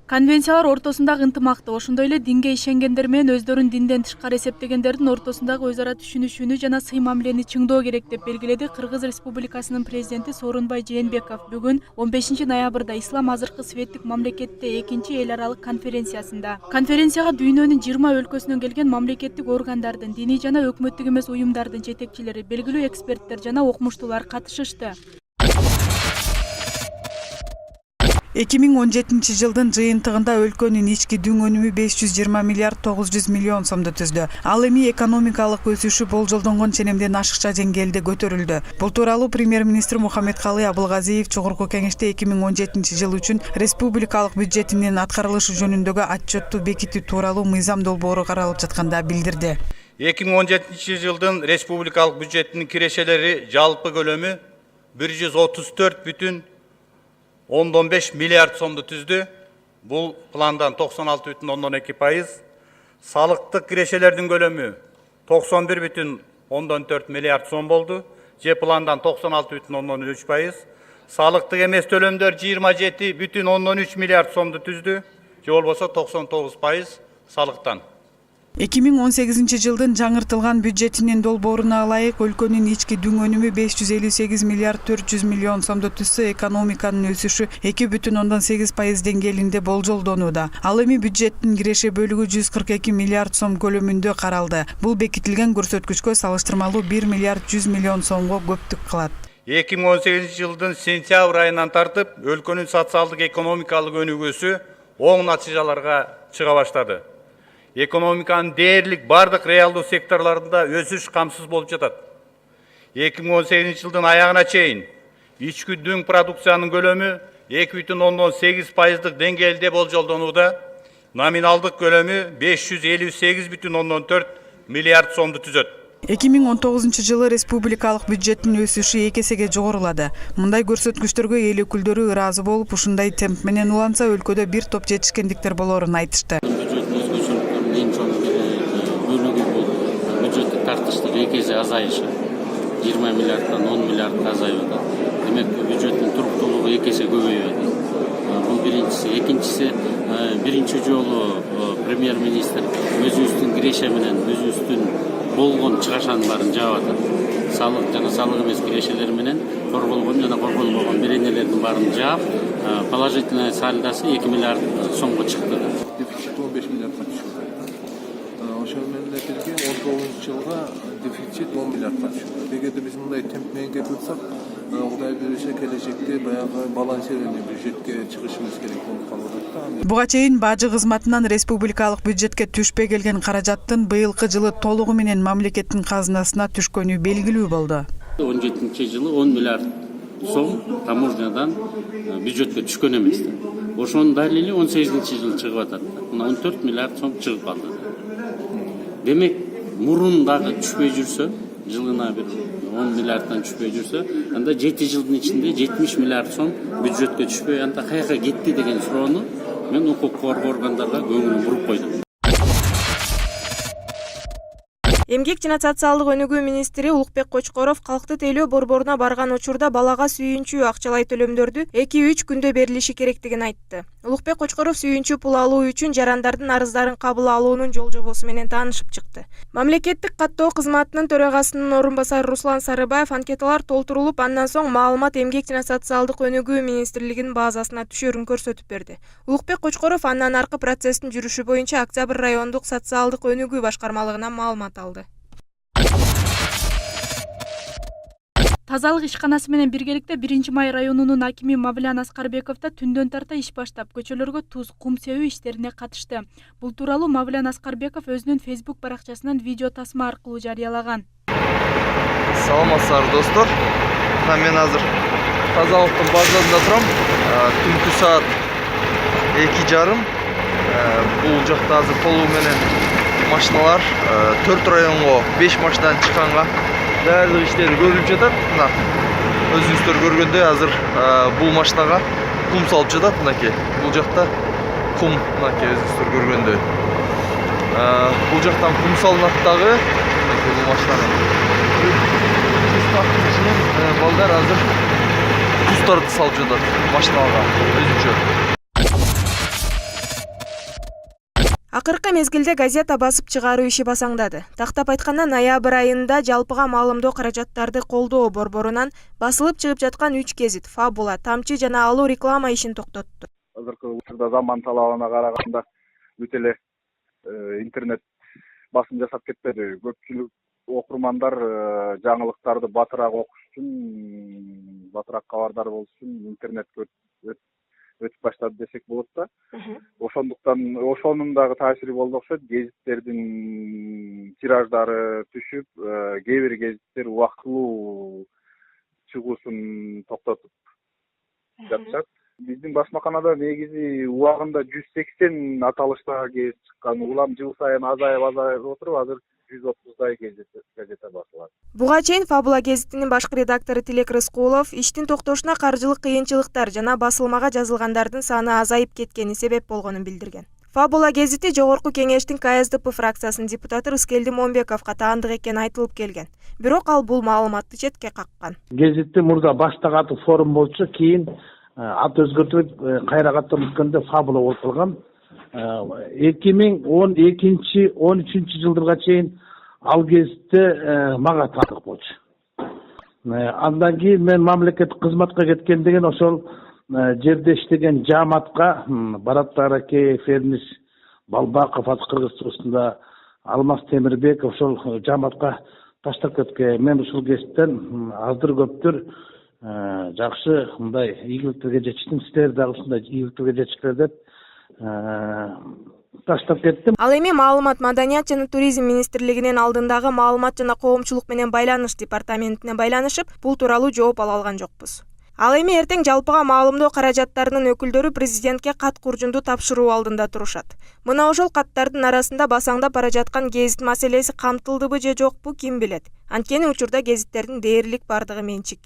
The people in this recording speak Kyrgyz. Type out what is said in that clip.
Конвенциялар ортосундагы ынтымакты, ошондой эле динге ишенгендер менен өздөрүн динден тышкары эсептегендердин ортосундагы өз ара түшүнүшүүнү жана сый мамилени чыңдоо керек деп белгиледи Кыргыз Республикасынын президенти Сооронбай Жээнбеков бүгүн 15 ноябрда Ислам азыркы светтик мамлекетте экинчи эл аралык конференциясында. Конференцияга дүйнөнүн 20 өлкөсүнөн келген мамлекеттик органдардын, диний жана өкмөттүк эмес уюмдардын жетекчилери, белгилүү эксперттер жана окумуштуулар катышышты. 2017 жылдын жыйынтыгында өлкөнүн ички дүң өнүмү 520 миллиард 900 миллион сомду түздү. Ал эми экономикалык өсүшү болжолдонгон ченемден ашыкча деңгээлде көтөрүлдү. Бул тууралуу премьер-министр Мухаммедкалый Абылгазиев Чогорку кеңеште 2017 жыл үчүн республикалык бюджетинин аткарылышы жөнүндөгү отчетту бекитүү тууралуу мыйзам долбоору каралып жатканда билдирди. 2017 жылдын республикалык бюджеттин кирешелери жалпы көлөмү 134,5 миллиард сомду түздү. Бул пландан 96,2%. Салыктык кирешелердин көлөмү 91,4 миллиард сом болду. Же пландан 96,3%. Салыктык эмес төлөмдөр 27,3 миллиард сомду түздү. Же болбосо 99% салыктан. 2018 жылдын жаңыртылган бюджетинин долбооруна ылайык өлкөнүн ички дүң өнүмү 558 миллиард 400 миллион сомду түзсө, экономиканын өсүшү 2,8% деңгээлинде болжолдонууда. Ал эми бюджеттин киреше бөлүгү 142 миллиард сом көлөмүндө каралды. Бул бекитилген көрсөткүчкө салыштырмалуу 1 миллиард 100 миллион сомго көптүк кылат. 2018 жылдын сентябрь айынан тартып өлкөнүн социалдык экономикалык өнүгүүсү оң натыйжаларга чыга баштады. Экономиканын дээрлик бардык реалдуу секторларында өсүш камсыз болуп жатат. 2018 жылдын аягына чейин ички дүң продукциянын көлөмү 2,8% деңгээлде болжолдонууда. Номиналдык көлөмү 558,4 миллиард сомду түзөт. 2019 жылы республикалык бюджеттин өсүшү 2 эсеге жогорулады. Мындай көрсөткүчтөргө эл өкүлдөрү ыраазы болуп, ушундай темп менен уланса өлкөдө бир топ жетишкендиктер болорун айтышты. Эң чоң бөлүгү бул бюджеттик тартыштын 2 эсе азайышы. 20 миллиарддан 10 миллиардга азайып атат. Демек, бюджеттин туруктуулугу 2 эсе көбөйүп атат. Бул биринчиси. Экинчиси, биринчи жолу премьер-министр өзүбүздүн киреше менен өзүбүздүн болгон чыгашанын баарын жаап атат. Салык жана салык эмес кирешелер менен корголгон жана корголбогон беренелердин баарын жаап, положительный сальдосы 2 миллиард сомго чыкты. Дефицит 15 миллиардга түшүп. Ошол менен бирге 19 жылга дефицит 10 миллиардга түшүп. Эгерде биз мындай темп менен кетсек, Кудай бериши келечекте баягы балансированный бюджетке чыгышыбыз керек болуп калат да. Буга чейин бажы кызматынан республикалык бюджетке түшпөй келген каражаттын быйылкы жылы толугу менен мамлекеттин казынасына түшкөнү белгилүү болду. 17 жылы 10 миллиард сом таможнядан бюджетке түшкөн эмес. Ошонун далили 18 жылы чыгып атат. 14 миллиард сом чыгып калды. Демек, мурун дагы түшпөй жүрсө, жылына бир 10 миллиарддан түшпөй жүрсө, анда 7 жылдын ичинде 70 миллиард сом бюджетке түшпөй, анда каяка кетти деген суроону мен укук коргоо органдарга көңүл буруп койдум. Эмгек жана социалдык өнүгүү министри Улукбек Кочкоров калкты тейлөө борборуна барган учурда балага сүйүнчү акчалай төлөмдөрдү 2-3 күндө берилиши керектигин айтты. Улукбек Кочкоров сүйүнчү пул алуу үчүн жарандардын арыздарын кабыл алуунун жол жобосу менен таанышып чыкты. Мамлекеттик каттоо кызматынын төрагасынын орун басары Руслан Сарыбаев анкеталар толтурулуп, андан соң маалымат Эмгек жана социалдык өнүгүү министрлигинин базасына түшөрүн көрсөтүп берди. Улукбек Кочкоров андан аркы процесстин жүрүшү боюнча Октябрь райондук социалдык өнүгүү башкармалыгынан маалымат алды. Тазалык ишканасы менен биргеликте 1-Май районунун акими Мавлян Аскарбеков да түндөн тарта иш баштап, көчөлөргө туз, кум себүү иштерине катышты. Бул тууралуу Мавлян Аскарбеков өзүнүн Facebook баракчасынан видео тасма аркылуу жарыялаган. Саламатсыздар достор. Мен азыр тазалыктын базасында турам. Түнкү саат 2:30. Бул жакта азыр толугу менен машиналар 4 районго 5 машинадан чыкканга даярдык иштери көрүлүп жатат. Мына өзүңүздөр көргөндөй азыр бул машинага кум салып жатат. Мынакей бул жакта кум, мынакей өзүңүздөр көргөндөй. Бул жактан кум салынат дагы. Мынакей бул машинага. Балдар азыр тустарды салып жатат машиналарга өзүнчө. Акыркы мезгилде газета басып чыгаруу иши басаңдады. Тактап айтканда, ноябрь айында жалпыга маалымдоо каражаттарды колдоо борборунан басылып чыгып жаткан 3 гезит Фабула, Тамчы жана Алуу реклама ишин токтотту. Азыркы учурда заман талабына караганда өтө эле интернет басым жасап кетпеди. Көпчүлүк окурмандар жаңылыктарды батыраак окуш үчүн, батыраак кабардар болуш үчүн интернетке өтүп баштады десек болот да. Ошондуктан ошонун дагы таасири болду окшойт. Гезиттердин тираждары түшүп, кээ бир гезиттер убактылуу чыгуусун токтотуп жатышат. Биздин басмаканада негизи убагында 180 аталыштагы гезит чыккан. Улам жыл сайын азайып отуруп, азыр 130дай газета басылат. Буга чейин Фабула гезитинин башкы редактору Тилек Рыскулов иштин токтошуна каржылык кыйынчылыктар жана басылмага жазылгандардын саны азайып кеткени себеп болгонун билдирген. Фабула гезити Жогорку кеңештин КСДП фракциясынын депутаты Рыскелди Момбековго таандык экени айтылып келген. Бирок ал бул маалыматты четке каккан. Гезитти мурда баштагы аты форум болчу, кийин ат өзгөртүлүп кайра каттап өткөндө Фабула болуп калган. 2012-13 жылдырга чейин ал гезитте мага таандык болчу. Андан кийин мен мамлекеттик кызматка кеткенден ошол жерде иштеген жааматка Бараттар аке, Фернис Балбаков Кыргыз туусунда, Алмаз Темирбеков ошол жааматка таштап кеткен. Мен ушул гезиттен аздыр көптүр жакшы мындай ийгиликтерге жетиштим, силер дагы ушундай ийгиликтерге жетишиңер деп таштап кеттим. Ал эми Маалымат, маданият жана туризм министрлигинин алдындагы маалымат жана коомчулук менен байланыш департаментине байланышып, бул тууралуу жооп ала алган жокпуз. Ал эми эртең жалпыга маалымдоо каражаттарынын өкүлдөрү президентке кат куржунду тапшыруу алдында турушат. Мына ошол каттардын арасында басаңдап бара жаткан гезит маселеси камтылдыбы же жокпу ким билет. Анткени учурда гезиттердин дээрлик бардыгы менчик.